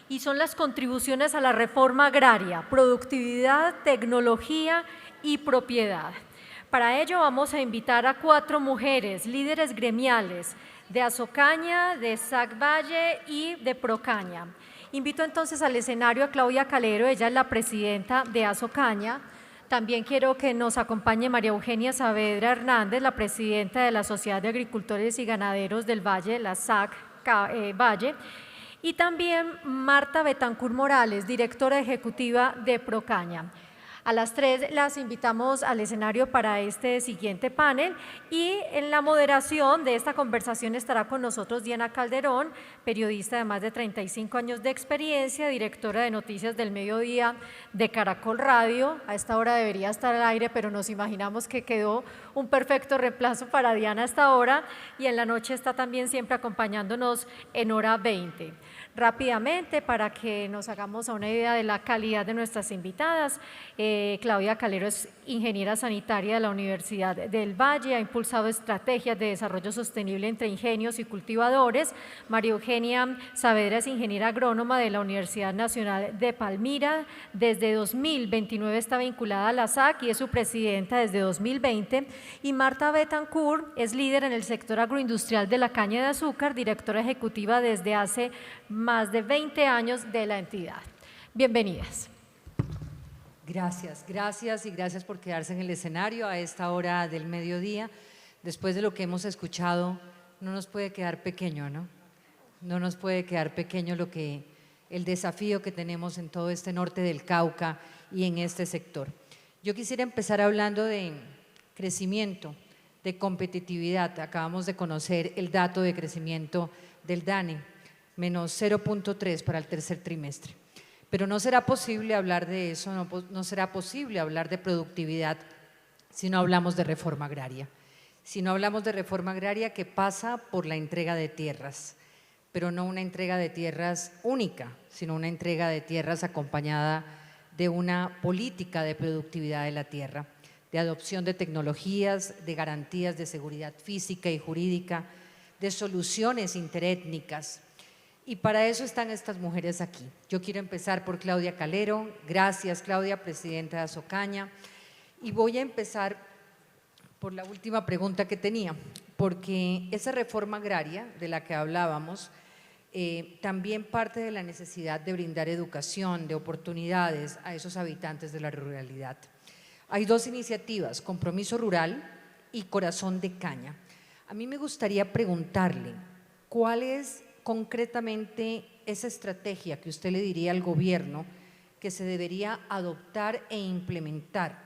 y son las contribuciones a la reforma agraria, productividad, tecnología y propiedad. Para ello vamos a invitar a 4 mujeres, líderes gremiales de Azocaña, de SAC Valle y de Procaña. Invito entonces al escenario a Claudia Calero, ella es la presidenta de Azocaña. También quiero que nos acompañe María Eugenia Saavedra Hernández, la presidenta de la Sociedad de Agricultores y Ganaderos del Valle, la SAC Valle, y también Marta Betancur Morales, directora ejecutiva de Procaña. A las 3 las invitamos al escenario para este siguiente panel y en la moderación de esta conversación estará con nosotros Diana Calderón, periodista de más de 35 años de experiencia, directora de Noticias del Mediodía de Caracol Radio. A esta hora debería estar al aire, pero nos imaginamos que quedó un perfecto reemplazo para Diana a esta hora, y en la noche está también siempre acompañándonos en hora 20. Rápidamente, para que nos hagamos a una idea de la calidad de nuestras invitadas, Claudia Calero es ingeniera sanitaria de la Universidad del Valle, ha impulsado estrategias de desarrollo sostenible entre ingenios y cultivadores. María Eugenia Saavedra es ingeniera agrónoma de la Universidad Nacional de Palmira. Desde 2029 está vinculada a la SAC y es su presidenta desde 2020. Y Marta Betancur es líder en el sector agroindustrial de la caña de azúcar, directora ejecutiva desde hace más de 20 años de la entidad. Bienvenidas. Gracias y gracias por quedarse en el escenario a esta hora del mediodía. Después de lo que hemos escuchado, no nos puede quedar pequeño, ¿no? No nos puede quedar pequeño el desafío que tenemos en todo este norte del Cauca y en este sector. Yo quisiera empezar hablando de crecimiento, de competitividad. Acabamos de conocer el dato de crecimiento del DANE, menos 0.3 para el tercer trimestre. Pero no será posible hablar de eso, no será posible hablar de productividad si no hablamos de reforma agraria. Si no hablamos de reforma agraria que pasa por la entrega de tierras, pero no una entrega de tierras única, sino una entrega de tierras acompañada de una política de productividad de la tierra, de adopción de tecnologías, de garantías de seguridad física y jurídica, de soluciones interétnicas. Y para eso están estas mujeres aquí. Yo quiero empezar por Claudia Calero. Gracias, Claudia, presidenta de Azocaña. Y voy a empezar por la última pregunta que tenía, porque esa reforma agraria de la que hablábamos también parte de la necesidad de brindar educación, de oportunidades a esos habitantes de la ruralidad. Hay 2 iniciativas, Compromiso Rural y Corazón de Caña. A mí me gustaría preguntarle, ¿cuál es concretamente esa estrategia que usted le diría al gobierno que se debería adoptar e implementar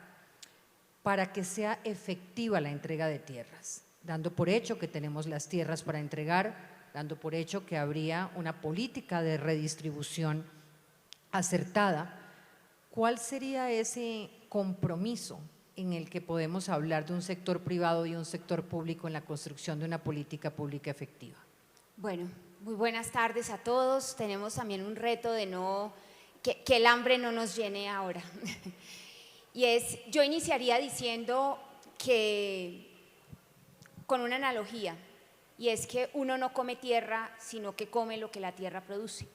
para que sea efectiva la entrega de tierras? Dando por hecho que tenemos las tierras para entregar, dando por hecho que habría una política de redistribución acertada, ¿cuál sería ese compromiso en el que podemos hablar de un sector privado y un sector público en la construcción de una política pública efectiva? Bueno, muy buenas tardes a todos. Tenemos también un reto de que el hambre no nos llene ahora. Yo iniciaría diciendo que, con una analogía, y es que uno no come tierra, sino que come lo que la tierra produce.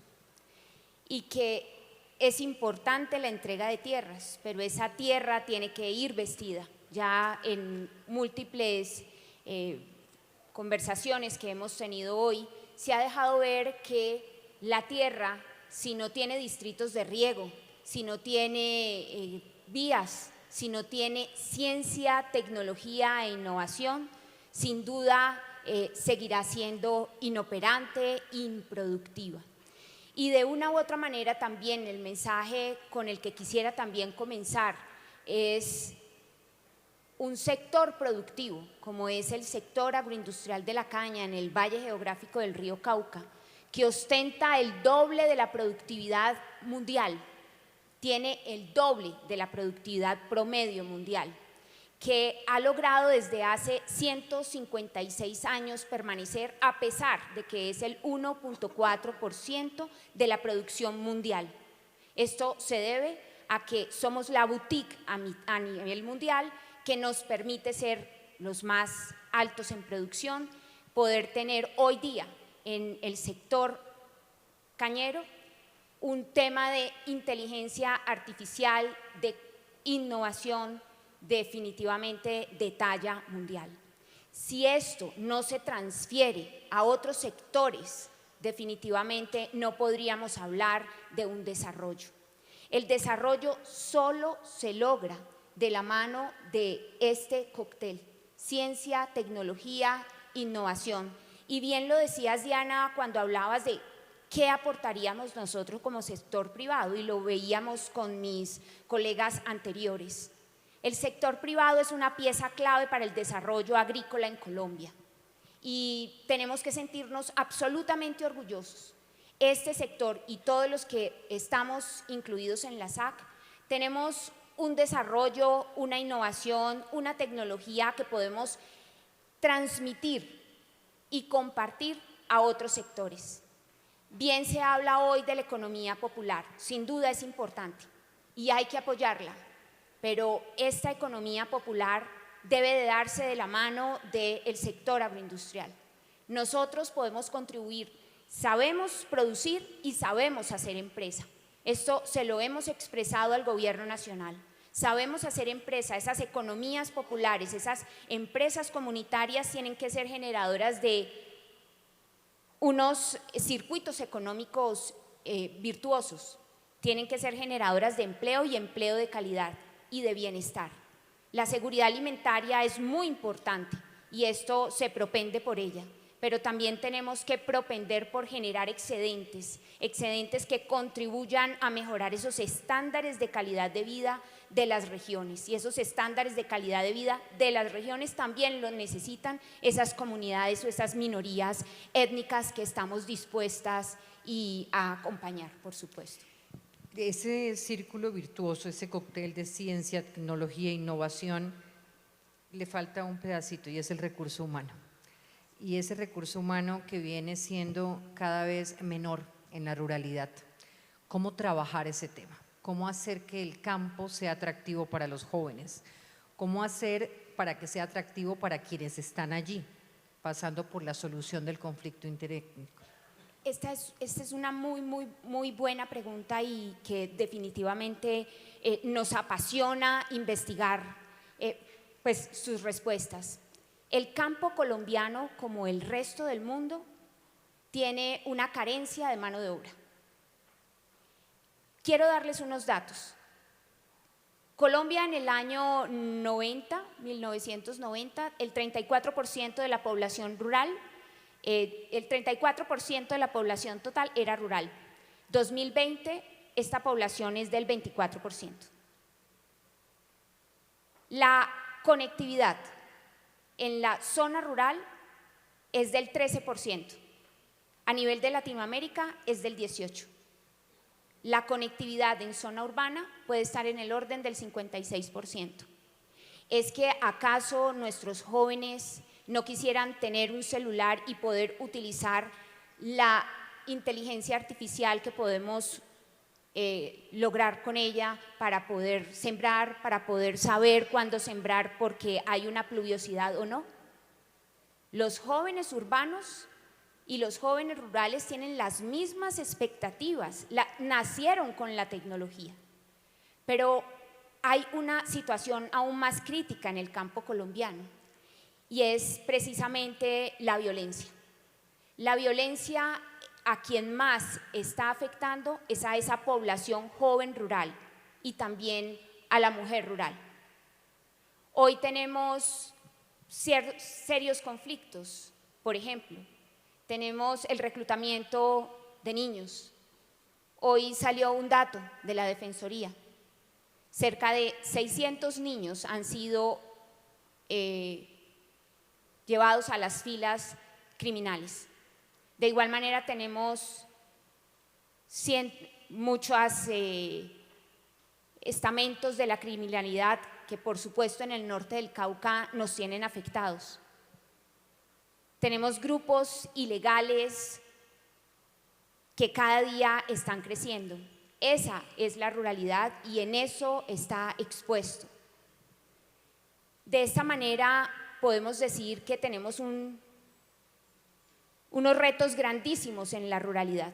Y que es importante la entrega de tierras, pero esa tierra tiene que ir vestida. Ya en múltiples conversaciones que hemos tenido hoy, se ha dejado ver que la tierra, si no tiene distritos de riego, si no tiene vías, si no tiene ciencia, tecnología e innovación, sin duda seguirá siendo inoperante, improductiva. Y de una u otra manera también el mensaje con el que quisiera también comenzar es un sector productivo, como es el sector agroindustrial de la caña en el Valle Geográfico del Río Cauca, que ostenta el doble de la productividad mundial, tiene el doble de la productividad promedio mundial, que ha logrado desde hace 156 años permanecer a pesar de que es el 1.4% de la producción mundial. Esto se debe a que somos la boutique a nivel mundial que nos permite ser los más altos en producción, poder tener hoy día en el sector cañero, un tema de inteligencia artificial, de innovación definitivamente de talla mundial. Si esto no se transfiere a otros sectores, definitivamente no podríamos hablar de un desarrollo. El desarrollo solo se logra de la mano de este cóctel: ciencia, tecnología, innovación. Y bien lo decías, Diana, cuando hablabas de qué aportaríamos nosotros como sector privado, y lo veíamos con mis colegas anteriores. El sector privado es una pieza clave para el desarrollo agrícola en Colombia y tenemos que sentirnos absolutamente orgullosos. Este sector y todos los que estamos incluidos en la SAC tenemos un desarrollo, una innovación, una tecnología que podemos transmitir y compartir a otros sectores. Bien se habla hoy de la economía popular, sin duda es importante y hay que apoyarla, pero esta economía popular debe de darse de la mano del sector agroindustrial. Nosotros podemos contribuir, sabemos producir y sabemos hacer empresa. Esto se lo hemos expresado al gobierno nacional. Sabemos hacer empresa, esas economías populares, esas empresas comunitarias tienen que ser generadoras de unos circuitos económicos virtuosos, tienen que ser generadoras de empleo y empleo de calidad y de bienestar. La seguridad alimentaria es muy importante y esto se propende por ella, pero también tenemos que propender por generar excedentes que contribuyan a mejorar esos estándares de calidad de vida de las regiones, y esos estándares de calidad de vida de las regiones también los necesitan esas comunidades o esas minorías étnicas que estamos dispuestas a acompañar, por supuesto. Ese círculo virtuoso, ese cóctel de ciencia, tecnología e innovación, le falta un pedacito y es el recurso humano. Y ese recurso humano que viene siendo cada vez menor en la ruralidad. ¿Cómo trabajar ese tema? ¿Cómo hacer que el campo sea atractivo para los jóvenes? ¿Cómo hacer para que sea atractivo para quienes están allí, pasando por la solución del conflicto interétnico? Esta es una muy buena pregunta y que definitivamente nos apasiona investigar pues sus respuestas. El campo colombiano, como el resto del mundo, tiene una carencia de mano de obra. Quiero darles unos datos. Colombia en el año 1990, el 34% de la población rural, el 34% de la población total era rural. 2020, esta población es del 24%. La conectividad en la zona rural es del 13%. A nivel de Latinoamérica es del 18%. La conectividad en zona urbana puede estar en el orden del 56%. ¿Es que acaso nuestros jóvenes no quisieran tener un celular y poder utilizar la inteligencia artificial que podemos lograr con ella para poder sembrar, para poder saber cuándo sembrar porque hay una pluviosidad o no? Los jóvenes urbanos y los jóvenes rurales tienen las mismas expectativas, nacieron con la tecnología, pero hay una situación aún más crítica en el campo colombiano y es precisamente la violencia. La violencia a quien más está afectando es a esa población joven rural y también a la mujer rural. Hoy tenemos serios conflictos, por ejemplo, tenemos el reclutamiento de niños. Hoy salió un dato de la Defensoría, cerca de 600 niños han sido llevados a las filas criminales. De igual manera tenemos muchos estamentos de la criminalidad que por supuesto en el norte del Cauca nos tienen afectados. Tenemos grupos ilegales que cada día están creciendo. Esa es la ruralidad y en eso está expuesto. De esta manera podemos decir que tenemos unos retos grandísimos en la ruralidad.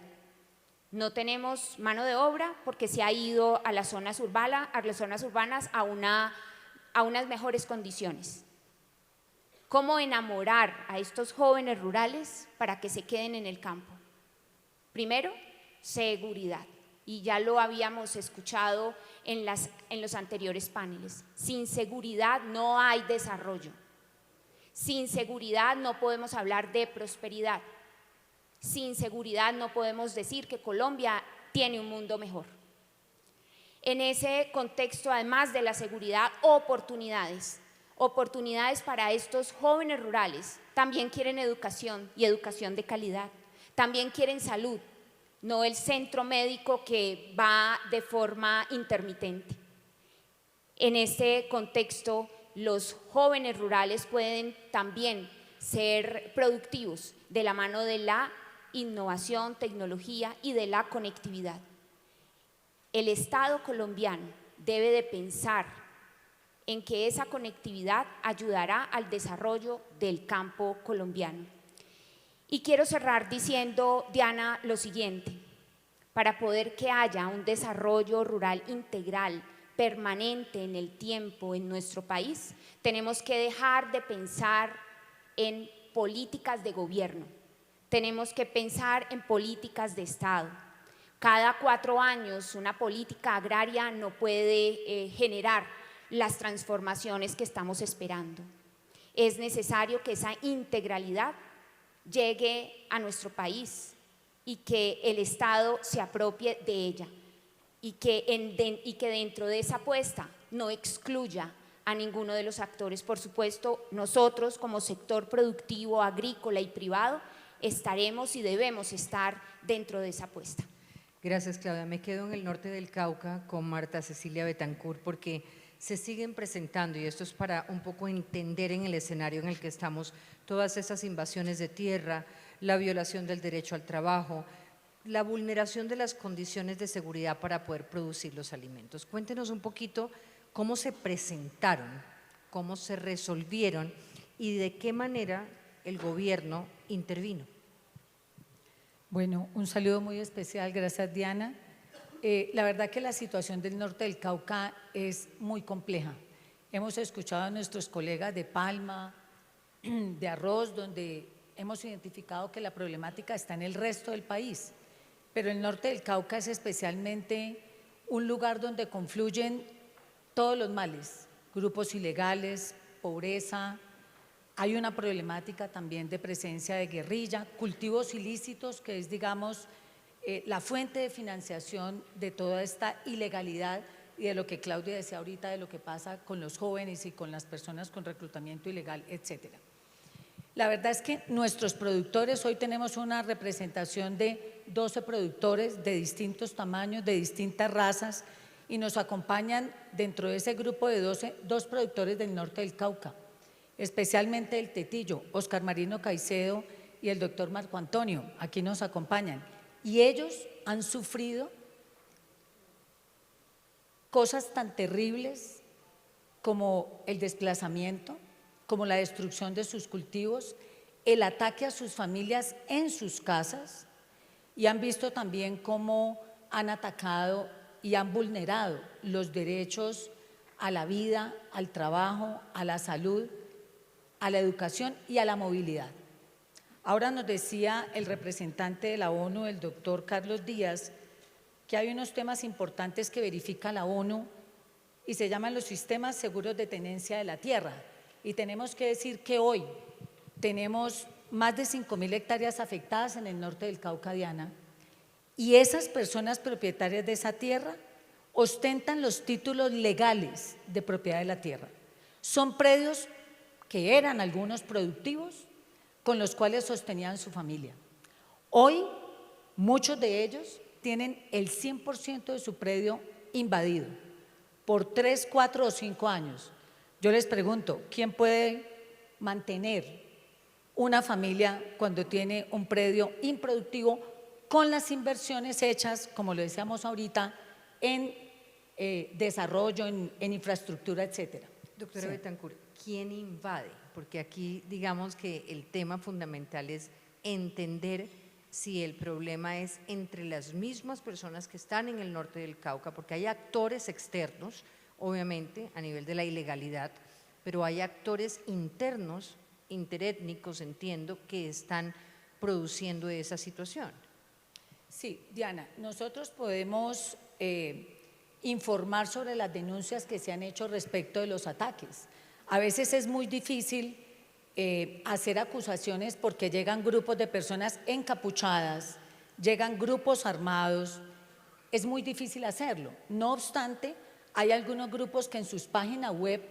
No tenemos mano de obra porque se ha ido a las zonas urbanas a unas mejores condiciones. ¿Cómo enamorar a estos jóvenes rurales para que se queden en el campo? Primero, seguridad. Y ya lo habíamos escuchado en los anteriores paneles. Sin seguridad no hay desarrollo. Sin seguridad no podemos hablar de prosperidad. Sin seguridad no podemos decir que Colombia tiene un mundo mejor. En ese contexto, además de la seguridad, oportunidades para estos jóvenes rurales. También quieren educación y educación de calidad. También quieren salud, no el centro médico que va de forma intermitente. En este contexto, los jóvenes rurales pueden también ser productivos de la mano de la innovación, tecnología y de la conectividad. El Estado colombiano debe de pensar en que esa conectividad ayudará al desarrollo del campo colombiano. Y quiero cerrar diciendo, Diana, lo siguiente: para poder que haya un desarrollo rural integral, permanente en el tiempo en nuestro país, tenemos que dejar de pensar en políticas de gobierno, tenemos que pensar en políticas de Estado. Cada 4 años una política agraria no puede generar las transformaciones que estamos esperando. Es necesario que esa integralidad llegue a nuestro país y que el Estado se apropie de ella y que dentro de esa apuesta no excluya a ninguno de los actores. Por supuesto, nosotros como sector productivo, agrícola y privado estaremos y debemos estar dentro de esa apuesta. Gracias, Claudia. Me quedo en el norte del Cauca con Marta Cecilia Bethancourt porque se siguen presentando, y esto es para un poco entender en el escenario en el que estamos, todas esas invasiones de tierra, la violación del derecho al trabajo, la vulneración de las condiciones de seguridad para poder producir los alimentos. Cuéntenos un poquito cómo se presentaron, cómo se resolvieron y de qué manera el gobierno intervino. Bueno, un saludo muy especial, gracias Diana. La verdad que la situación del norte del Cauca es muy compleja. Hemos escuchado a nuestros colegas de Palma, de Arroz, donde hemos identificado que la problemática está en el resto del país, pero el norte del Cauca es especialmente un lugar donde confluyen todos los males, grupos ilegales, pobreza. Hay una problemática también de presencia de guerrilla, cultivos ilícitos, que es, digamos, la fuente de financiación de toda esta ilegalidad y de lo que Claudia decía ahorita, de lo que pasa con los jóvenes y con las personas con reclutamiento ilegal, etcétera. La verdad es que nuestros productores, hoy tenemos una representación de 12 productores de distintos tamaños, de distintas razas, y nos acompañan dentro de ese grupo de 12, 2 productores del norte del Cauca, especialmente el Tetillo, Oscar Marino Caicedo y el doctor Marco Antonio, aquí nos acompañan. Y ellos han sufrido cosas tan terribles como el desplazamiento, como la destrucción de sus cultivos, el ataque a sus familias en sus casas, y han visto también cómo han atacado y han vulnerado los derechos a la vida, al trabajo, a la salud, a la educación y a la movilidad. Ahora nos decía el representante de la ONU, el doctor Carlos Díaz, que hay unos temas importantes que verifica la ONU y se llaman los sistemas seguros de tenencia de la tierra. Y tenemos que decir que hoy tenemos más de 5.000 hectáreas afectadas en el norte del Cauca, Diana, y esas personas propietarias de esa tierra ostentan los títulos legales de propiedad de la tierra. Son predios que eran algunos productivos con los cuales sostenían su familia. Hoy, muchos de ellos tienen el 100% de su predio invadido por 3, 4 o 5 años. Yo les pregunto, ¿quién puede mantener una familia cuando tiene un predio improductivo con las inversiones hechas, como lo decíamos ahorita, en desarrollo, en infraestructura, etcétera? Doctora Sí. Bethancourt, ¿quién invade? Porque aquí digamos que el tema fundamental es entender si el problema es entre las mismas personas que están en el norte del Cauca, porque hay actores externos, obviamente, a nivel de la ilegalidad, pero hay actores internos, interétnicos, entiendo, que están produciendo esa situación. Sí, Diana, nosotros podemos informar sobre las denuncias que se han hecho respecto de los ataques. A veces es muy difícil hacer acusaciones porque llegan grupos de personas encapuchadas, llegan grupos armados, es muy difícil hacerlo. No obstante, hay algunos grupos que en sus páginas web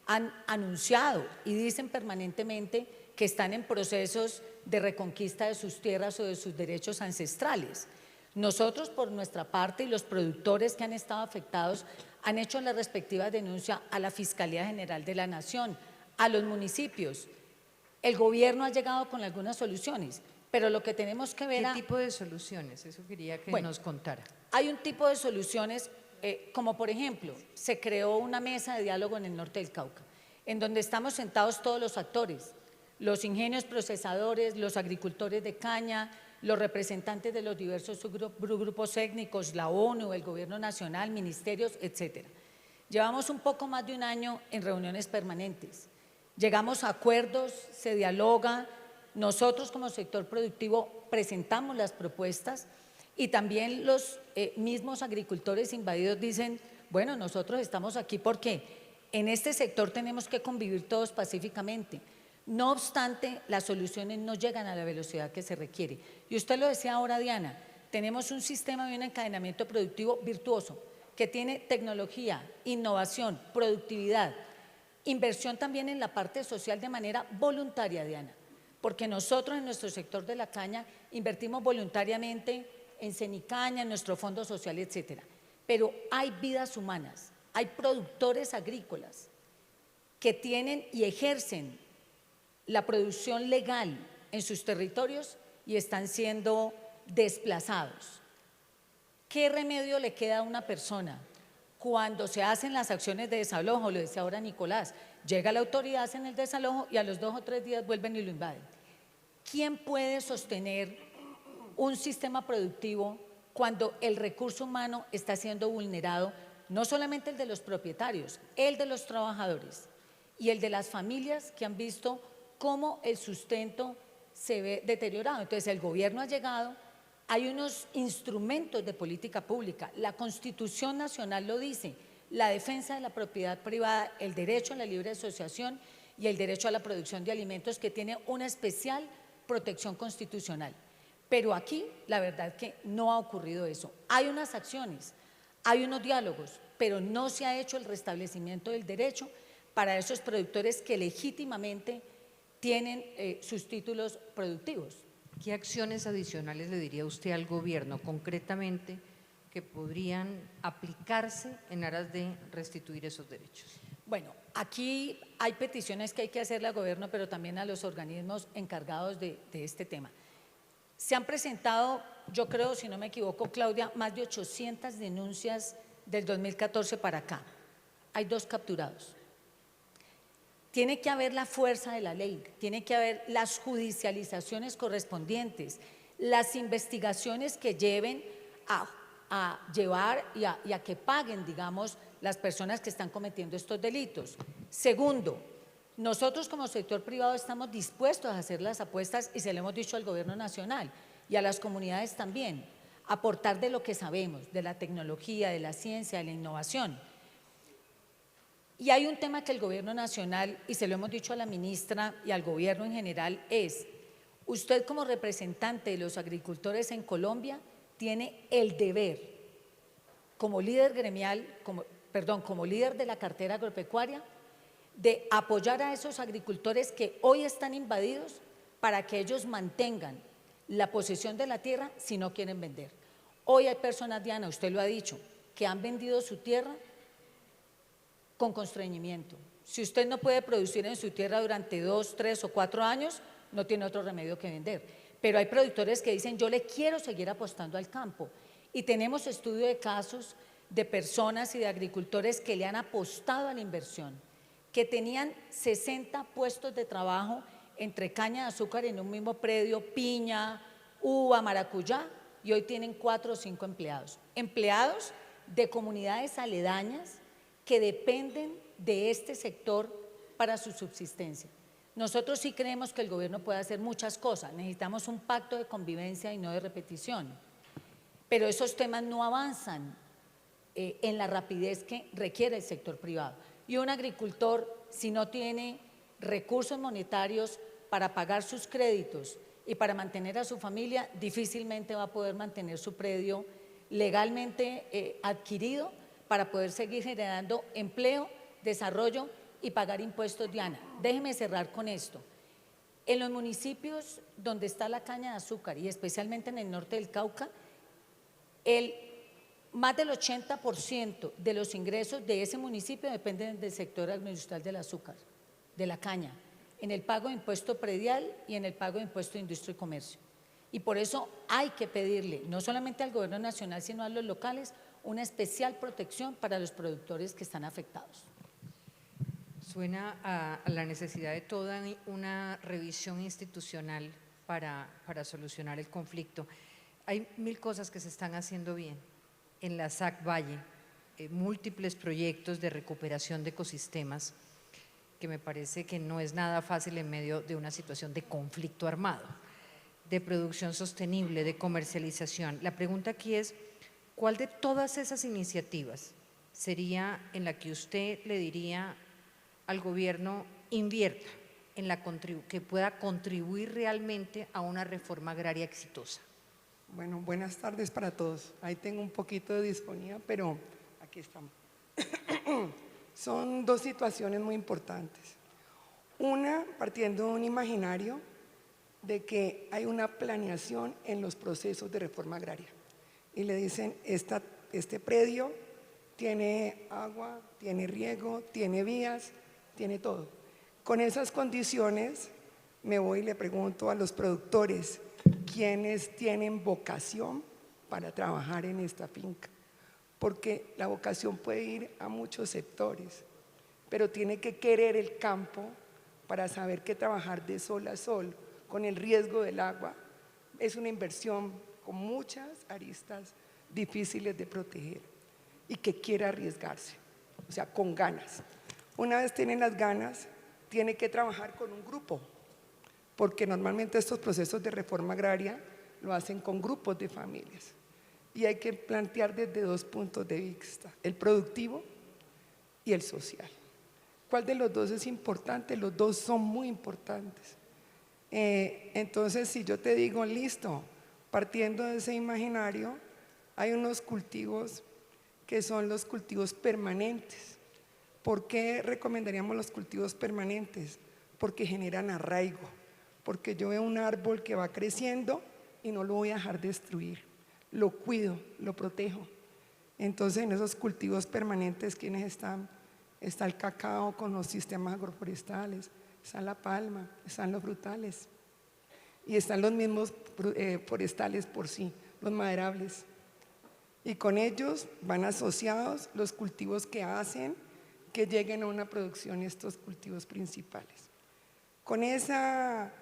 han anunciado y dicen permanentemente que están en procesos de reconquista de sus tierras o de sus derechos ancestrales. Nosotros, por nuestra parte, y los productores que han estado afectados han hecho la respectiva denuncia a la Fiscalía General de la Nación, a los municipios. El gobierno ha llegado con algunas soluciones, pero lo que tenemos que ver… ¿Qué tipo de soluciones? Eso quería que nos contara. Hay un tipo de soluciones, como por ejemplo, se creó una mesa de diálogo en el norte del Cauca, en donde estamos sentados todos los actores, los ingenios procesadores, los agricultores de caña, los representantes de los diversos grupos étnicos, la ONU, el Gobierno Nacional, ministerios, etcétera. Llevamos un poco más de un año en reuniones permanentes. Llegamos a acuerdos, se dialoga, nosotros como sector productivo presentamos las propuestas y también los mismos agricultores invadidos dicen, bueno, nosotros estamos aquí porque en este sector tenemos que convivir todos pacíficamente. No obstante, las soluciones no llegan a la velocidad que se requiere. Y usted lo decía ahora, Diana, tenemos un sistema de un encadenamiento productivo virtuoso que tiene tecnología, innovación, productividad, inversión también en la parte social de manera voluntaria, Diana, porque nosotros en nuestro sector de la caña invertimos voluntariamente en Cenicaña, en nuestro fondo social, etcétera. Pero hay vidas humanas, hay productores agrícolas que tienen y ejercen la producción legal en sus territorios y están siendo desplazados. ¿Qué remedio le queda a una persona cuando se hacen las acciones de desalojo? Lo decía ahora Nicolás, llega la autoridad, hacen el desalojo y a los 2 o 3 días vuelven y lo invaden. ¿Quién puede sostener un sistema productivo cuando el recurso humano está siendo vulnerado? No solamente el de los propietarios, el de los trabajadores y el de las familias que han visto cómo el sustento se ve deteriorado. Entonces, el gobierno ha llegado, hay unos instrumentos de política pública, la Constitución Nacional lo dice, la defensa de la propiedad privada, el derecho a la libre asociación y el derecho a la producción de alimentos que tiene una especial protección constitucional. Pero aquí, la verdad que no ha ocurrido eso. Hay unas acciones, hay unos diálogos, pero no se ha hecho el restablecimiento del derecho para esos productores que legítimamente tienen sus títulos productivos. ¿Qué acciones adicionales le diría usted al gobierno concretamente que podrían aplicarse en aras de restituir esos derechos? Bueno, aquí hay peticiones que hay que hacerle al gobierno, pero también a los organismos encargados de este tema. Se han presentado, yo creo, si no me equivoco, Claudia, más de 800 denuncias del 2014 para acá. Hay 2 capturados. Tiene que haber la fuerza de la ley, tiene que haber las judicializaciones correspondientes, las investigaciones que lleven a llevar y a que paguen, digamos, las personas que están cometiendo estos delitos. Segundo, nosotros como sector privado estamos dispuestos a hacer las apuestas y se lo hemos dicho al Gobierno Nacional y a las comunidades también, aportar de lo que sabemos, de la tecnología, de la ciencia, de la innovación. Y hay un tema que el Gobierno Nacional, y se lo hemos dicho a la ministra y al Gobierno en general, es, usted como representante de los agricultores en Colombia tiene el deber, como líder gremial, como líder de la cartera agropecuaria, de apoyar a esos agricultores que hoy están invadidos para que ellos mantengan la posesión de la tierra si no quieren vender. Hoy hay personas, Diana, usted lo ha dicho, que han vendido su tierra con constreñimiento. Si usted no puede producir en su tierra durante 2, 3 o 4 años, no tiene otro remedio que vender. Pero hay productores que dicen, yo le quiero seguir apostando al campo. Y tenemos estudio de casos de personas y de agricultores que le han apostado a la inversión, que tenían 60 puestos de trabajo entre caña de azúcar en un mismo predio, piña, uva, maracuyá, y hoy tienen 4 o 5 empleados. Empleados de comunidades aledañas que dependen de este sector para su subsistencia. Nosotros sí creemos que el gobierno puede hacer muchas cosas, necesitamos un pacto de convivencia y no de repetición, pero esos temas no avanzan en la rapidez que requiere el sector privado. Y un agricultor, si no tiene recursos monetarios para pagar sus créditos y para mantener a su familia, difícilmente va a poder mantener su predio legalmente adquirido para poder seguir generando empleo, desarrollo y pagar impuestos. Diana, déjeme cerrar con esto. En los municipios donde está la caña de azúcar y especialmente en el norte del Cauca, más del 80% de los ingresos de ese municipio dependen del sector agroindustrial del azúcar, de la caña, en el pago de impuesto predial y en el pago de impuesto de industria y comercio. Y por eso hay que pedirle, no solamente al gobierno nacional, sino a los locales, una especial protección para los productores que están afectados. Suena a la necesidad de toda una revisión institucional para solucionar el conflicto. Hay 1000 cosas que se están haciendo bien. En la SAC Valle, múltiples proyectos de recuperación de ecosistemas, que me parece que no es nada fácil en medio de una situación de conflicto armado, de producción sostenible, de comercialización. La pregunta aquí es, ¿cuál de todas esas iniciativas sería en la que usted le diría al gobierno invierta, en la que pueda contribuir realmente a una reforma agraria exitosa? Bueno, buenas tardes para todos. Ahí tengo un poquito de disponía, pero aquí estamos. Son 2 situaciones muy importantes. Una, partiendo de un imaginario de que hay una planeación en los procesos de reforma agraria. Y le dicen, este predio tiene agua, tiene riego, tiene vías, tiene todo. Con esas condiciones me voy y le pregunto a los productores, ¿quiénes tienen vocación para trabajar en esta finca? Porque la vocación puede ir a muchos sectores, pero tiene que querer el campo para saber que trabajar de sol a sol con el riesgo del agua es una inversión con muchas aristas difíciles de proteger y que quiera arriesgarse, o sea, con ganas. Una vez tienen las ganas, tiene que trabajar con un grupo, porque normalmente estos procesos de reforma agraria lo hacen con grupos de familias. Y hay que plantear desde 2 puntos de vista, el productivo y el social. ¿Cuál de los 2 es importante? Los 2 son muy importantes. Entonces, si yo te digo, listo, partiendo de ese imaginario, hay unos cultivos que son los cultivos permanentes. ¿Por qué recomendaríamos los cultivos permanentes? Porque generan arraigo, porque yo veo un árbol que va creciendo y no lo voy a dejar destruir, lo cuido, lo protejo. Entonces, en esos cultivos permanentes, ¿quiénes están? Está el cacao con los sistemas agroforestales, está la palma, están los frutales y están los mismos forestales por sí, los maderables. Y con ellos van asociados los cultivos que hacen que lleguen a una producción estos cultivos principales. Con esa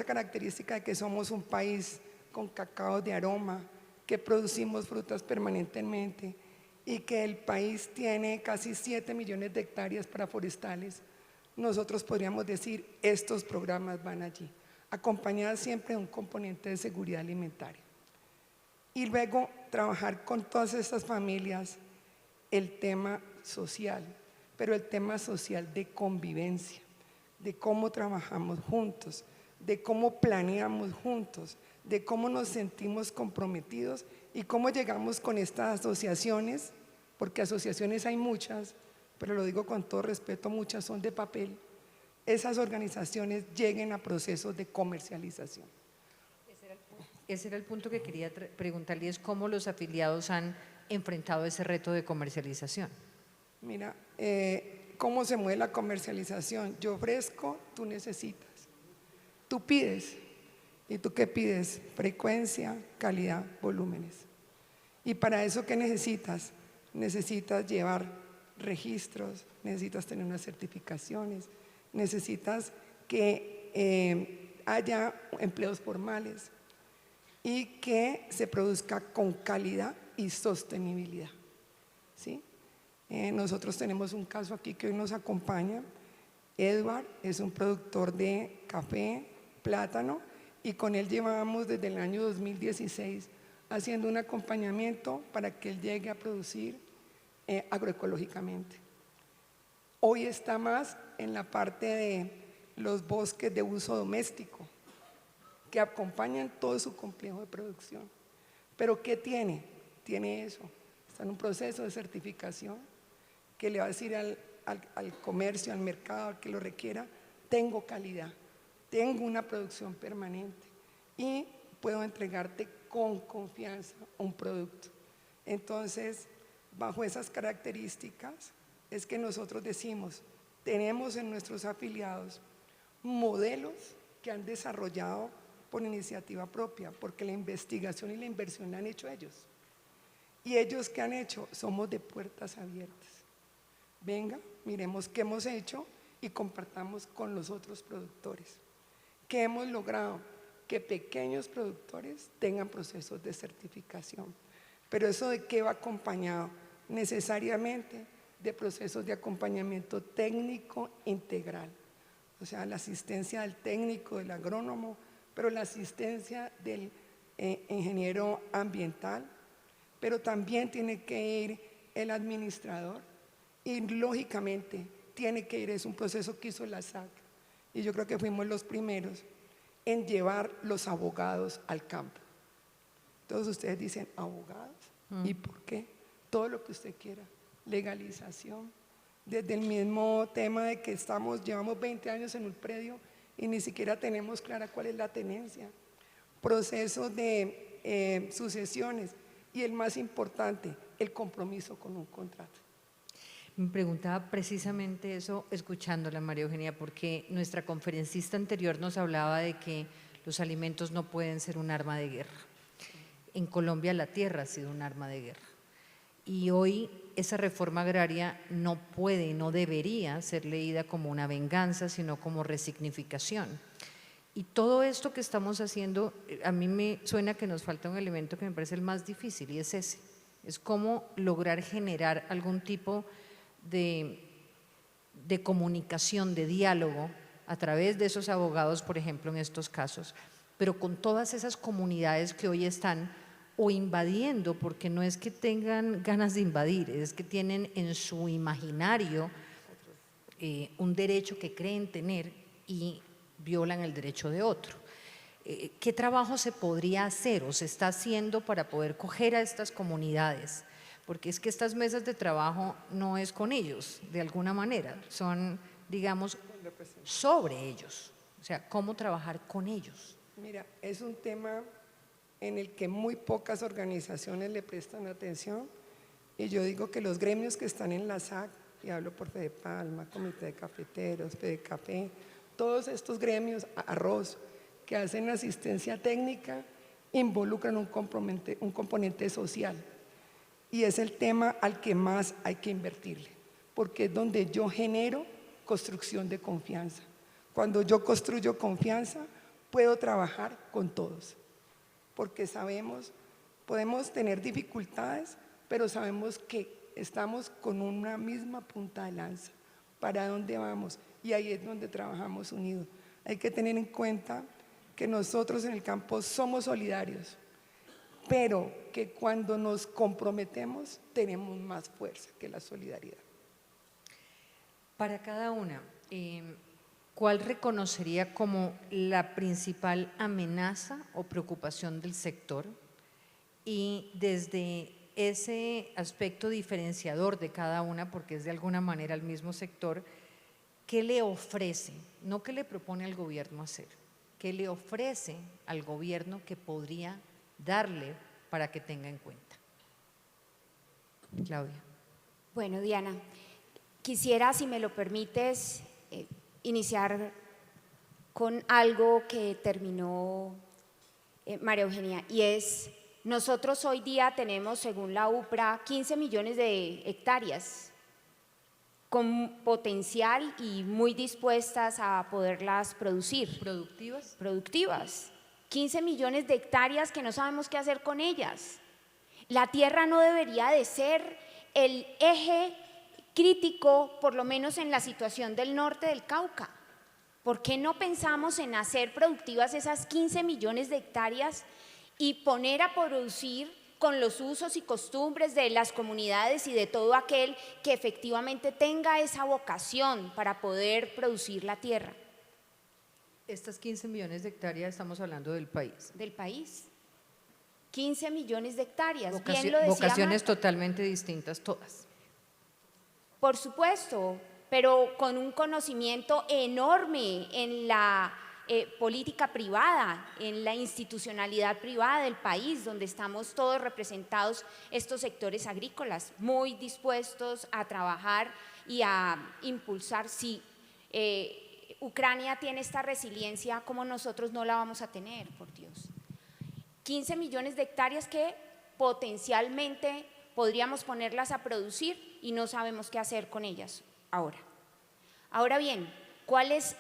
característica de que somos un país con cacao de aroma, que producimos frutas permanentemente y que el país tiene casi 7 millones de hectáreas para forestales, nosotros podríamos decir, estos programas van allí, acompañadas siempre de un componente de seguridad alimentaria. Y luego trabajar con todas estas familias el tema social, pero el tema social de convivencia, de cómo trabajamos juntos, de cómo planeamos juntos, de cómo nos sentimos comprometidos y cómo llegamos con estas asociaciones, porque asociaciones hay muchas, pero lo digo con todo respeto, muchas son de papel. Esas organizaciones lleguen a procesos de comercialización. Ese era el punto que quería preguntarle, es cómo los afiliados han enfrentado ese reto de comercialización. Mira, ¿cómo se mueve la comercialización? Yo ofrezco, tú necesitas. Tú pides. ¿Y tú qué pides? Frecuencia, calidad, volúmenes. ¿Y para eso qué necesitas? Necesitas llevar registros, necesitas tener unas certificaciones, necesitas que haya empleos formales. y que se produzca con calidad y sostenibilidad, ¿sí? Nosotros tenemos un caso aquí que hoy nos acompaña. Edward es un productor de café, plátano, y con él llevamos desde el año 2016 haciendo un acompañamiento para que él llegue a producir agroecológicamente. Hoy está más en la parte de los bosques de uso doméstico, que acompañan todo su complejo de producción. Pero ¿qué tiene? Tiene eso. Está en un proceso de certificación que le va a decir al comercio, al mercado, al que lo requiera: tengo calidad, tengo una producción permanente y puedo entregarte con confianza un producto. Entonces, bajo esas características es que nosotros decimos, tenemos en nuestros afiliados modelos que han desarrollado por iniciativa propia, porque la investigación y la inversión la han hecho ellos. Y ellos, ¿qué han hecho? Somos de puertas abiertas. Venga, miremos qué hemos hecho y compartamos con los otros productores. ¿Qué hemos logrado? Que pequeños productores tengan procesos de certificación. Pero ¿eso de qué va acompañado? Necesariamente de procesos de acompañamiento técnico integral. O sea, la asistencia del técnico, del agrónomo, pero la asistencia del ingeniero ambiental, pero también tiene que ir el administrador y lógicamente tiene que ir, es un proceso que hizo la SAC y yo creo que fuimos los primeros en llevar los abogados al campo. Todos ustedes dicen abogados, ¿y por qué? Todo lo que usted quiera, legalización, desde el mismo tema de que llevamos 20 años en un predio y ni siquiera tenemos clara cuál es la tenencia, procesos de sucesiones y el más importante, el compromiso con un contrato. Me preguntaba precisamente eso escuchándola, María Eugenia, porque nuestra conferencista anterior nos hablaba de que los alimentos no pueden ser un arma de guerra. En Colombia la tierra ha sido un arma de guerra y hoy esa reforma agraria no puede, no debería ser leída como una venganza, sino como resignificación. Y todo esto que estamos haciendo, a mí me suena que nos falta un elemento que me parece el más difícil y es ese, es cómo lograr generar algún tipo de comunicación, de diálogo a través de esos abogados, por ejemplo, en estos casos, pero con todas esas comunidades que hoy están o invadiendo, porque no es que tengan ganas de invadir, es que tienen en su imaginario un derecho que creen tener y violan el derecho de otro. ¿Qué trabajo se podría hacer o se está haciendo para poder coger a estas comunidades? Porque es que estas mesas de trabajo no es con ellos, de alguna manera, son, digamos, sobre ellos. O sea, ¿cómo trabajar con ellos? Mira, es un tema en el que muy pocas organizaciones le prestan atención y yo digo que los gremios que están en la SAC, y hablo por Fede Palma, Comité de Cafeteros, Fede Café, todos estos gremios, Arroz, que hacen asistencia técnica, involucran un componente social. Y es el tema al que más hay que invertirle, porque es donde yo genero construcción de confianza. Cuando yo construyo confianza, puedo trabajar con todos, porque sabemos, podemos tener dificultades, pero sabemos que estamos con una misma punta de lanza. ¿Para dónde vamos? Y ahí es donde trabajamos unidos. Hay que tener en cuenta que nosotros en el campo somos solidarios, pero que cuando nos comprometemos tenemos más fuerza que la solidaridad. Para cada una, ¿cuál reconocería como la principal amenaza o preocupación del sector? Y desde ese aspecto diferenciador de cada una, porque es de alguna manera el mismo sector, ¿qué le ofrece? No qué le propone al gobierno hacer, ¿qué le ofrece al gobierno que podría darle para que tenga en cuenta? Claudia. Bueno, Diana, quisiera, si me lo permites, iniciar con algo que terminó María Eugenia, y es, nosotros hoy día tenemos, según la UPRA, 15 millones de hectáreas con potencial y muy dispuestas a poderlas producir. ¿Productivas? Productivas. 15 millones de hectáreas que no sabemos qué hacer con ellas. La tierra no debería de ser el eje crítico, por lo menos en la situación del norte del Cauca. ¿Por qué no pensamos en hacer productivas esas 15 millones de hectáreas y poner a producir con los usos y costumbres de las comunidades y de todo aquel que efectivamente tenga esa vocación para poder producir la tierra? Estas 15 millones de hectáreas estamos hablando del país. Del país. 15 millones de hectáreas, bien lo decía Vocaciones Marta. totalmente distintas todas. Por supuesto, pero con un conocimiento enorme en la política privada, en la institucionalidad privada del país, donde estamos todos representados estos sectores agrícolas, muy dispuestos a trabajar y a impulsar. Si Ucrania tiene esta resiliencia, ¿cómo nosotros no la vamos a tener, por Dios? 15 millones de hectáreas que potencialmente podríamos ponerlas a producir y no sabemos qué hacer con ellas ahora. Ahora bien, ¿cuál es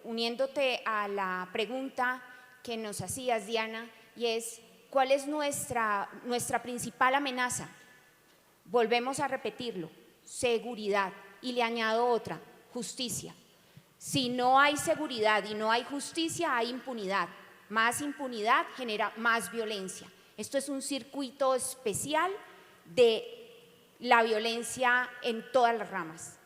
uniéndote a la pregunta que nos hacías, Diana, y es, ¿cuál es nuestra principal amenaza? Volvemos a repetirlo, seguridad, y le añado otra, justicia. Si no hay seguridad y no hay justicia, hay impunidad. Más impunidad genera más violencia. Esto es un circuito especial de la violencia en todas las ramas.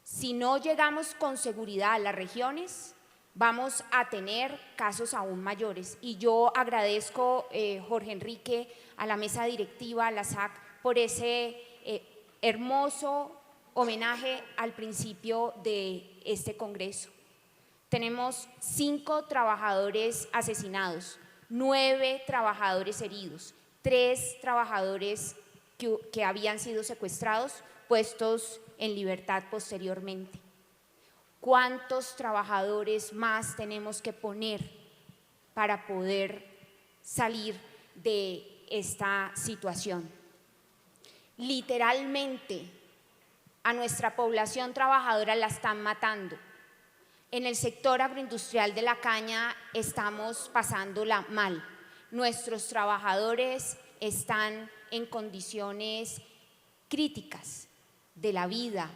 Si no llegamos con seguridad a las regiones, vamos a tener casos aún mayores. Y yo agradezco, Jorge Enrique, a la mesa directiva, a la SAC, por ese hermoso homenaje al principio de este Congreso. Tenemos 5 trabajadores asesinados, 9 trabajadores heridos, 3 trabajadores que habían sido secuestrados, puestos en libertad posteriormente. ¿Cuántos trabajadores más tenemos que poner para poder salir de esta situación? Literalmente, a nuestra población trabajadora la están matando. En el sector agroindustrial de la caña estamos pasándola mal. Nuestros trabajadores están en condiciones críticas de la vida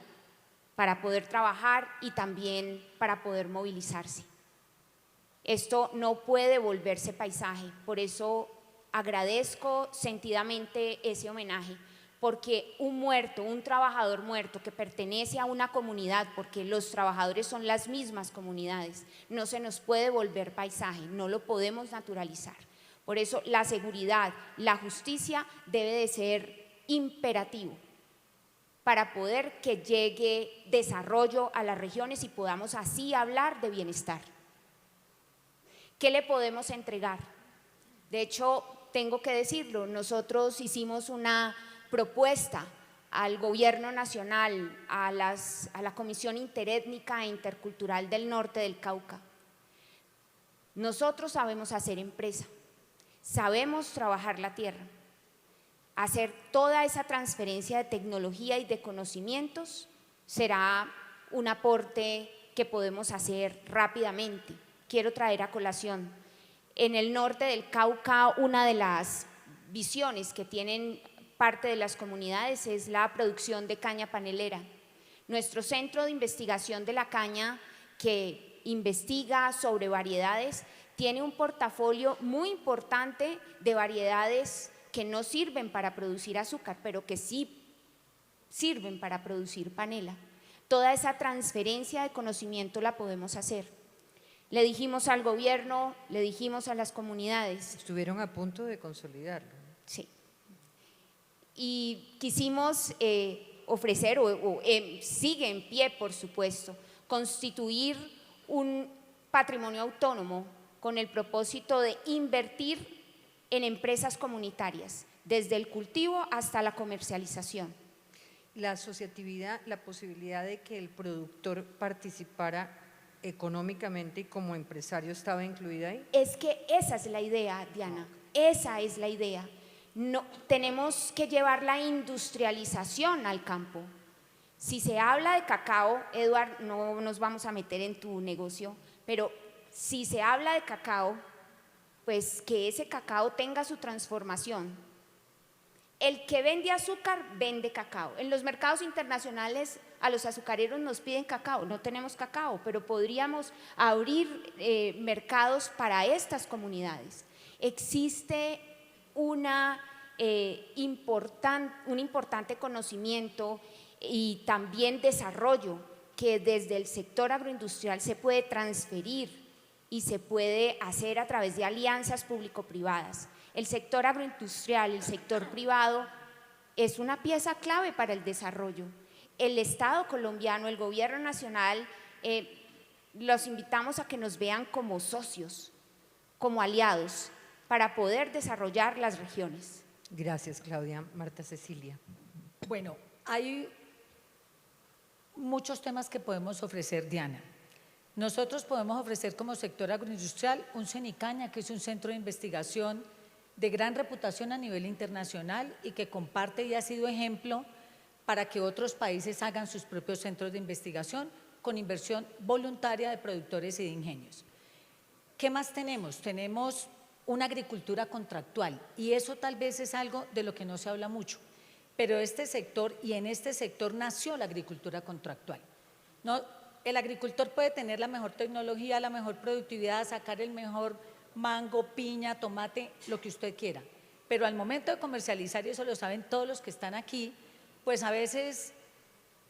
para poder trabajar y también para poder movilizarse. Esto no puede volverse paisaje, por eso agradezco sentidamente ese homenaje, porque un muerto, un trabajador muerto que pertenece a una comunidad, porque los trabajadores son las mismas comunidades, no se nos puede volver paisaje, no lo podemos naturalizar. Por eso la seguridad, la justicia debe de ser imperativo para poder que llegue desarrollo a las regiones y podamos así hablar de bienestar. ¿Qué le podemos entregar? De hecho, tengo que decirlo, nosotros hicimos una propuesta al Gobierno Nacional, a la Comisión Interétnica e Intercultural del Norte del Cauca. Nosotros sabemos hacer empresa, sabemos trabajar la tierra, hacer toda esa transferencia de tecnología y de conocimientos será un aporte que podemos hacer rápidamente. Quiero traer a colación, en el norte del Cauca, una de las visiones que tienen parte de las comunidades es la producción de caña panelera. Nuestro centro de investigación de la caña, que investiga sobre variedades, tiene un portafolio muy importante de variedades que no sirven para producir azúcar, pero que sí sirven para producir panela. Toda esa transferencia de conocimiento la podemos hacer. Le dijimos al gobierno, le dijimos a las comunidades. Estuvieron a punto de consolidarlo. Sí. Y quisimos ofrecer, sigue en pie, por supuesto, constituir un patrimonio autónomo con el propósito de invertir en empresas comunitarias, desde el cultivo hasta la comercialización. La asociatividad, la posibilidad de que el productor participara económicamente y como empresario estaba incluida ahí. Es que esa es la idea, Diana, esa es la idea. No, tenemos que llevar la industrialización al campo. Si se habla de cacao, Eduard, no nos vamos a meter en tu negocio, pero si se habla de cacao, pues que ese cacao tenga su transformación. El que vende azúcar, vende cacao. En los mercados internacionales a los azucareros nos piden cacao, no tenemos cacao, pero podríamos abrir mercados para estas comunidades. Existe un importante conocimiento y también desarrollo que desde el sector agroindustrial se puede transferir y se puede hacer a través de alianzas público-privadas. El sector agroindustrial, el sector privado, es una pieza clave para el desarrollo. El Estado colombiano, el gobierno nacional, los invitamos a que nos vean como socios, como aliados, para poder desarrollar las regiones. Gracias, Claudia. Marta Cecilia. Bueno, hay muchos temas que podemos ofrecer, Diana. Nosotros podemos ofrecer como sector agroindustrial un CENICAña, que es un centro de investigación de gran reputación a nivel internacional y que comparte y ha sido ejemplo para que otros países hagan sus propios centros de investigación con inversión voluntaria de productores y de ingenios. ¿Qué más tenemos? Tenemos una agricultura contractual y eso tal vez es algo de lo que no se habla mucho, pero este sector y en este sector nació la agricultura contractual. El agricultor puede tener la mejor tecnología, la mejor productividad, sacar el mejor mango, piña, tomate, lo que usted quiera, pero al momento de comercializar, y eso lo saben todos los que están aquí, pues a veces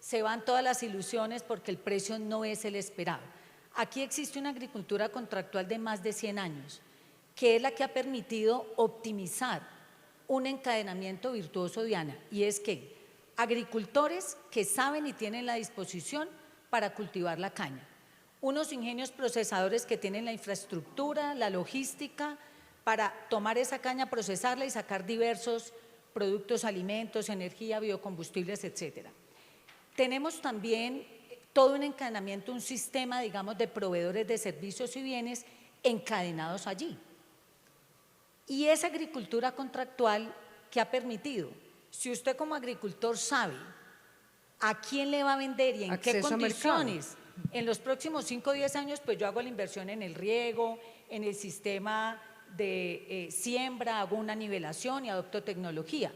se van todas las ilusiones porque el precio no es el esperado. Aquí existe una agricultura contractual de más de 100 años, que es la que ha permitido optimizar un encadenamiento virtuoso, Diana, y es que agricultores que saben y tienen la disposición para cultivar la caña, unos ingenios procesadores que tienen la infraestructura, la logística para tomar esa caña, procesarla y sacar diversos productos, alimentos, energía, biocombustibles, etcétera. Tenemos también todo un encadenamiento, un sistema, digamos, de proveedores de servicios y bienes encadenados allí. Y esa agricultura contractual que ha permitido, si usted como agricultor sabe a quién le va a vender y en qué condiciones, en los próximos 5 o 10 años, pues yo hago la inversión en el riego, en el sistema de siembra, hago una nivelación y adopto tecnología.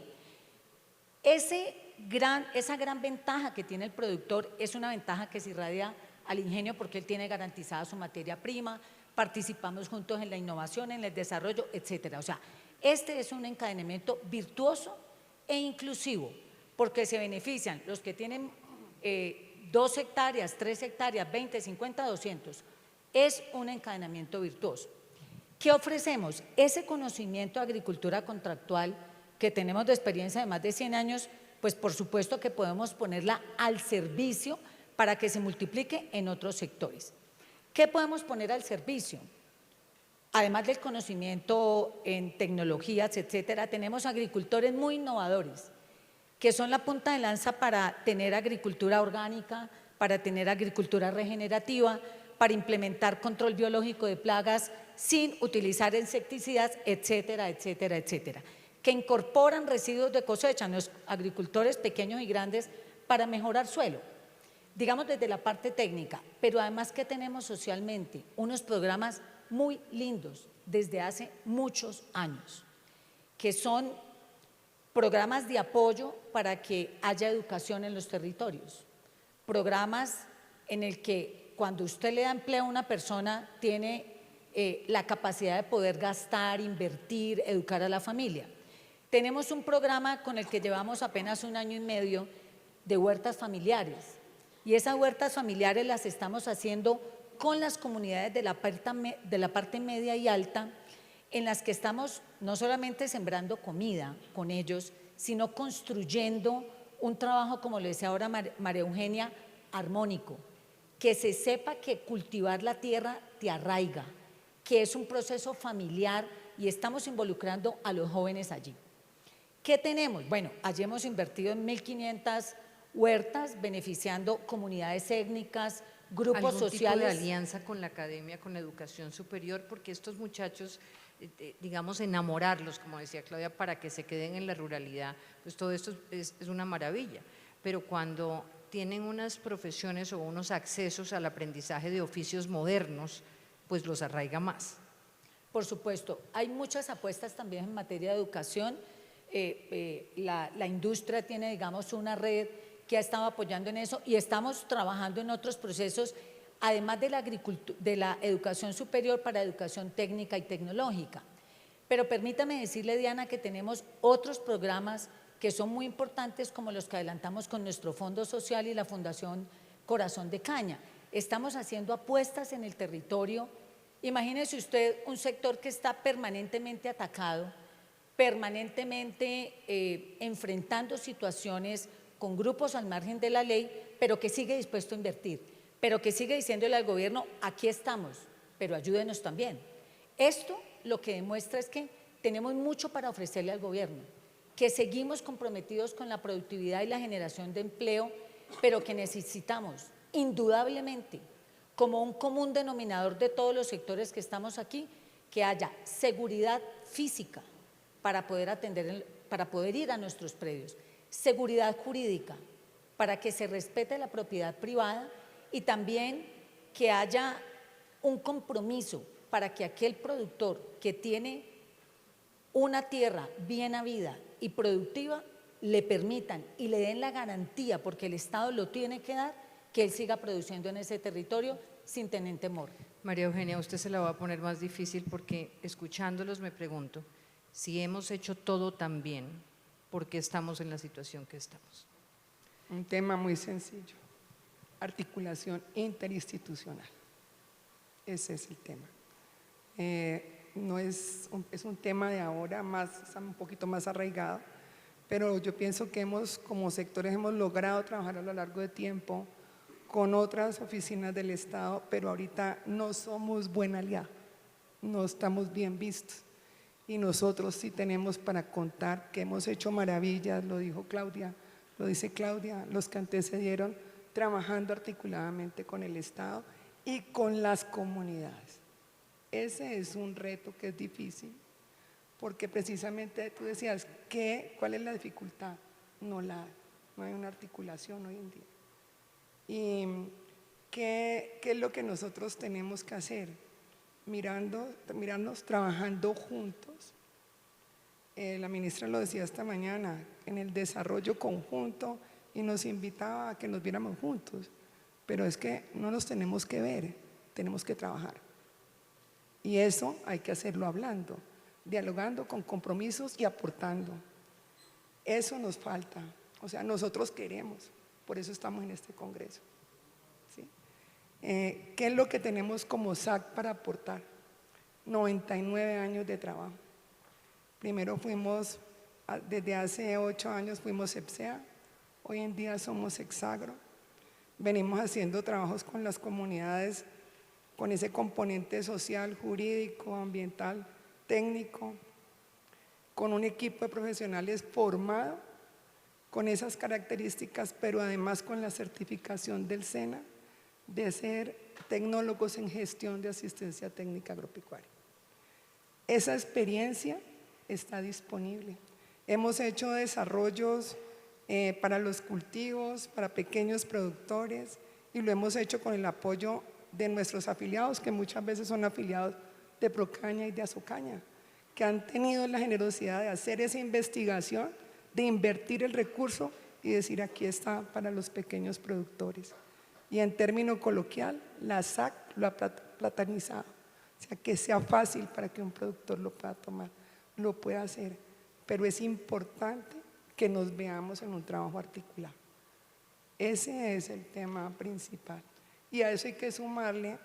Esa gran ventaja que tiene el productor es una ventaja que se irradia al ingenio porque él tiene garantizada su materia prima, participamos juntos en la innovación, en el desarrollo, etcétera. O sea, este es un encadenamiento virtuoso e inclusivo porque se benefician los que tienen 2 hectáreas, 3 hectáreas, 20, 50, 200. Es un encadenamiento virtuoso. ¿Qué ofrecemos? Ese conocimiento de agricultura contractual que tenemos de experiencia de más de 100 años, pues por supuesto que podemos ponerla al servicio para que se multiplique en otros sectores. ¿Qué podemos poner al servicio? Además del conocimiento en tecnologías, etcétera, tenemos agricultores muy innovadores, que son la punta de lanza para tener agricultura orgánica, para tener agricultura regenerativa, para implementar control biológico de plagas sin utilizar insecticidas, etcétera, etcétera, etcétera, que incorporan residuos de cosecha, los agricultores pequeños y grandes, para mejorar suelo, digamos desde la parte técnica, pero además que tenemos socialmente unos programas muy lindos desde hace muchos años, que son programas de apoyo para que haya educación en los territorios, programas en el que cuando usted le da empleo a una persona tiene la capacidad de poder gastar, invertir, educar a la familia. Tenemos un programa con el que llevamos apenas 1 año y medio de huertas familiares y esas huertas familiares las estamos haciendo con las comunidades de la parte media y alta, en las que estamos no solamente sembrando comida con ellos, sino construyendo un trabajo, como le decía ahora María Eugenia, armónico, que se sepa que cultivar la tierra te arraiga, que es un proceso familiar y estamos involucrando a los jóvenes allí. ¿Qué tenemos? Bueno, allí hemos invertido en 1.500 huertas, beneficiando comunidades étnicas, grupos sociales. ¿Algún tipo de alianza con la academia, con la educación superior? Porque estos muchachos, digamos, enamorarlos, como decía Claudia, para que se queden en la ruralidad, pues todo esto es una maravilla. Pero cuando tienen unas profesiones o unos accesos al aprendizaje de oficios modernos, pues los arraiga más. Por supuesto, hay muchas apuestas también en materia de educación. La industria tiene, digamos, una red que ha estado apoyando en eso y estamos trabajando en otros procesos, además de la educación superior para educación técnica y tecnológica. Pero permítame decirle, Diana, que tenemos otros programas que son muy importantes, como los que adelantamos con nuestro Fondo Social y la Fundación Corazón de Caña. Estamos haciendo apuestas en el territorio. Imagínese usted un sector que está permanentemente atacado, permanentemente enfrentando situaciones con grupos al margen de la ley, pero que sigue dispuesto a invertir, pero que sigue diciéndole al gobierno, aquí estamos, pero ayúdenos también. Esto lo que demuestra es que tenemos mucho para ofrecerle al gobierno, que seguimos comprometidos con la productividad y la generación de empleo, pero que necesitamos, indudablemente, como un común denominador de todos los sectores que estamos aquí, que haya seguridad física para poder ir a nuestros predios, seguridad jurídica para que se respete la propiedad privada y también que haya un compromiso para que aquel productor que tiene una tierra bien habida y productiva le permitan y le den la garantía, porque el Estado lo tiene que dar, que él siga produciendo en ese territorio sin tener temor. María Eugenia, usted se la va a poner más difícil porque escuchándolos me pregunto si hemos hecho todo tan bien, ¿por qué estamos en la situación que estamos? Un tema muy sencillo, articulación interinstitucional. Ese es el tema. No es un tema de ahora, un poquito más arraigado, pero yo pienso que como sectores hemos logrado trabajar a lo largo de tiempo con otras oficinas del Estado, pero ahorita no somos buen aliado, no estamos bien vistos. Y nosotros sí tenemos para contar que hemos hecho maravillas, lo dijo Claudia, lo dice Claudia, los que antecedieron, trabajando articuladamente con el Estado y con las comunidades. Ese es un reto que es difícil, porque precisamente tú decías, ¿cuál es la dificultad? No hay una articulación hoy en día. ¿Y qué es lo que nosotros tenemos que hacer? Mirarnos trabajando juntos. La ministra lo decía esta mañana, en el desarrollo conjunto, y nos invitaba a que nos viéramos juntos, pero es que no nos tenemos que ver, tenemos que trabajar. Y eso hay que hacerlo hablando, dialogando con compromisos y aportando. Eso nos falta, o sea, nosotros queremos, por eso estamos en este congreso. ¿Sí? ¿Qué es lo que tenemos como SAC para aportar? 99 años de trabajo. Primero desde hace 8 años fuimos EPSEA, hoy en día somos Exagro. Venimos haciendo trabajos con las comunidades, con ese componente social, jurídico, ambiental, técnico, con un equipo de profesionales formado con esas características, pero además con la certificación del SENA de ser tecnólogos en gestión de asistencia técnica agropecuaria. Esa experiencia está disponible. Hemos hecho desarrollos para los cultivos, para pequeños productores, y lo hemos hecho con el apoyo de nuestros afiliados, que muchas veces son afiliados de Procaña y de Azocaña, que han tenido la generosidad de hacer esa investigación, de invertir el recurso y decir aquí está para los pequeños productores. Y en término coloquial, la SAC lo ha platanizado, o sea, que sea fácil para que un productor lo pueda tomar, lo pueda hacer, pero es importante que nos veamos en un trabajo articulado. Ese es el tema principal. Y a eso hay que sumarle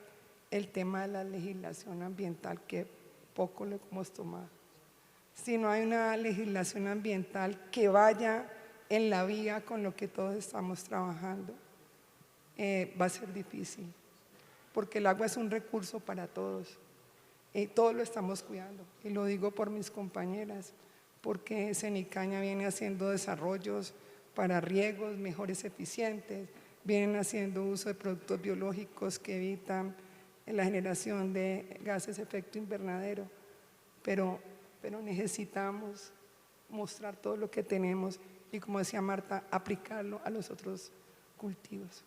el tema de la legislación ambiental, que poco lo hemos tomado. Si no hay una legislación ambiental que vaya en la vía con lo que todos estamos trabajando, va a ser difícil, porque el agua es un recurso para todos y todos lo estamos cuidando. Y lo digo por mis compañeras, porque Cenicaña viene haciendo desarrollos para riegos mejores, eficientes, vienen haciendo uso de productos biológicos que evitan la generación de gases de efecto invernadero, pero necesitamos mostrar todo lo que tenemos y, como decía Marta, aplicarlo a los otros cultivos.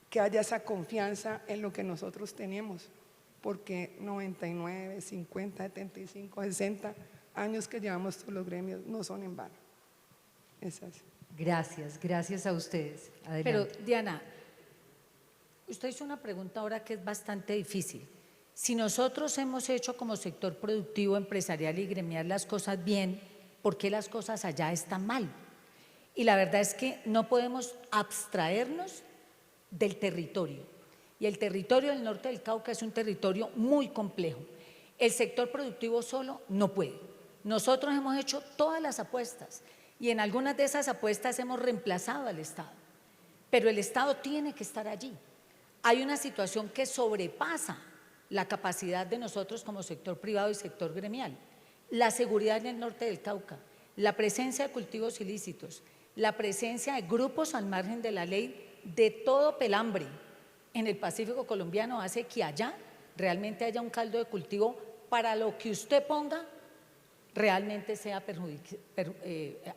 Que haya esa confianza en lo que nosotros tenemos, porque 99, 50, 75, 60 años que llevamos todos los gremios no son en vano. Es así. Gracias, gracias a ustedes. Adelante. Pero Diana, usted hizo una pregunta ahora que es bastante difícil. Si nosotros hemos hecho como sector productivo, empresarial y gremial las cosas bien, ¿por qué las cosas allá están mal? Y la verdad es que no podemos abstraernos del territorio. Y el territorio del norte del Cauca es un territorio muy complejo. El sector productivo solo no puede. Nosotros hemos hecho todas las apuestas y en algunas de esas apuestas hemos reemplazado al Estado. Pero el Estado tiene que estar allí. Hay una situación que sobrepasa la capacidad de nosotros como sector privado y sector gremial. La seguridad en el norte del Cauca, la presencia de cultivos ilícitos, la presencia de grupos al margen de la ley de todo pelambre en el Pacífico colombiano hace que allá realmente haya un caldo de cultivo para lo que usted ponga realmente sea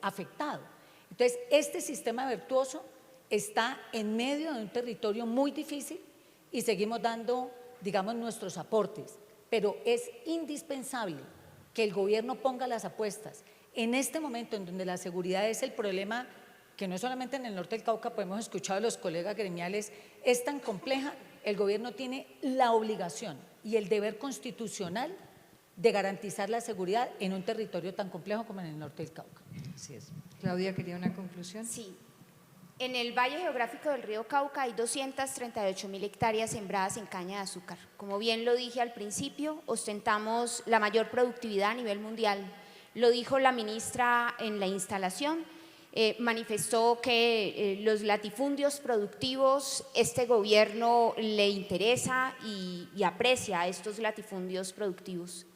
afectado. Entonces, este sistema virtuoso está en medio de un territorio muy difícil y seguimos dando, digamos, nuestros aportes, pero es indispensable que el gobierno ponga las apuestas. En este momento en donde la seguridad es el problema, que no solamente en el norte del Cauca, pues hemos escuchado a los colegas gremiales, es tan compleja, el gobierno tiene la obligación y el deber constitucional de garantizar la seguridad en un territorio tan complejo como en el norte del Cauca. Así es. Claudia, ¿quería una conclusión? Sí. En el Valle Geográfico del Río Cauca hay 238.000 hectáreas sembradas en caña de azúcar. Como bien lo dije al principio, ostentamos la mayor productividad a nivel mundial. Lo dijo la ministra en la instalación, manifestó que los latifundios productivos, este gobierno le interesa y aprecia a estos latifundios productivos.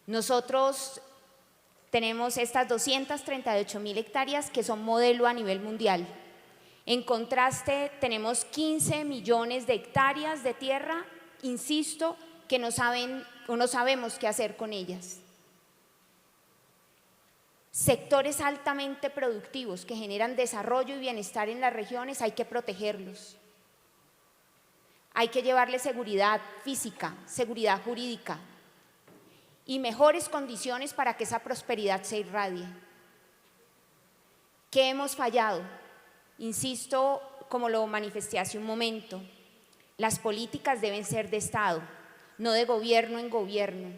Nosotros tenemos estas 238.000 hectáreas que son modelo a nivel mundial. En contraste, tenemos 15 millones de hectáreas de tierra, insisto, que no sabemos qué hacer con ellas. Sectores altamente productivos que generan desarrollo y bienestar en las regiones, hay que protegerlos. Hay que llevarles seguridad física, seguridad jurídica y mejores condiciones para que esa prosperidad se irradie. ¿Qué hemos fallado? Insisto, como lo manifesté hace un momento, las políticas deben ser de Estado, no de gobierno en gobierno.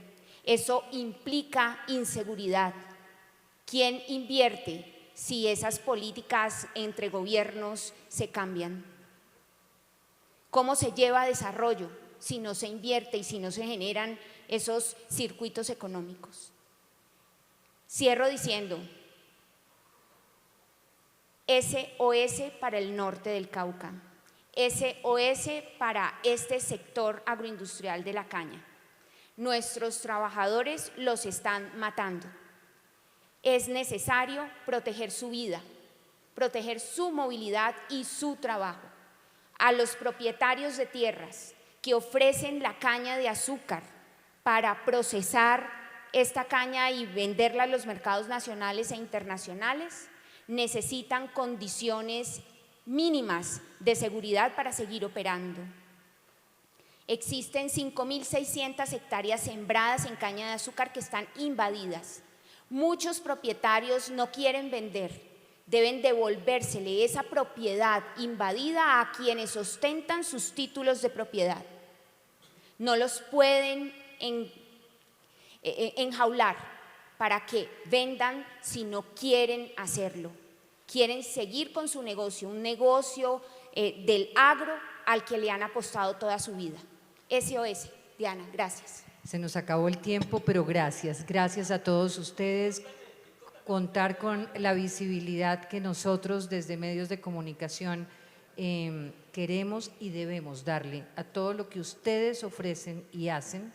Eso implica inseguridad. ¿Quién invierte si esas políticas entre gobiernos se cambian? ¿Cómo se lleva a desarrollo si no se invierte y si no se generan esos circuitos económicos? Cierro diciendo, SOS para el norte del Cauca, SOS para este sector agroindustrial de la caña. Nuestros trabajadores los están matando. Es necesario proteger su vida, proteger su movilidad y su trabajo. A los propietarios de tierras que ofrecen la caña de azúcar para procesar esta caña y venderla a los mercados nacionales e internacionales, necesitan condiciones mínimas de seguridad para seguir operando. Existen 5.600 hectáreas sembradas en caña de azúcar que están invadidas. Muchos propietarios no quieren vender, deben devolvérsele esa propiedad invadida a quienes ostentan sus títulos de propiedad. No los pueden enjaular para que vendan si no quieren hacerlo. Quieren seguir con su negocio, un negocio del agro al que le han apostado toda su vida. SOS. Diana, gracias. Se nos acabó el tiempo, pero gracias. Gracias a todos ustedes. Contar con la visibilidad que nosotros desde medios de comunicación queremos y debemos darle a todo lo que ustedes ofrecen y hacen.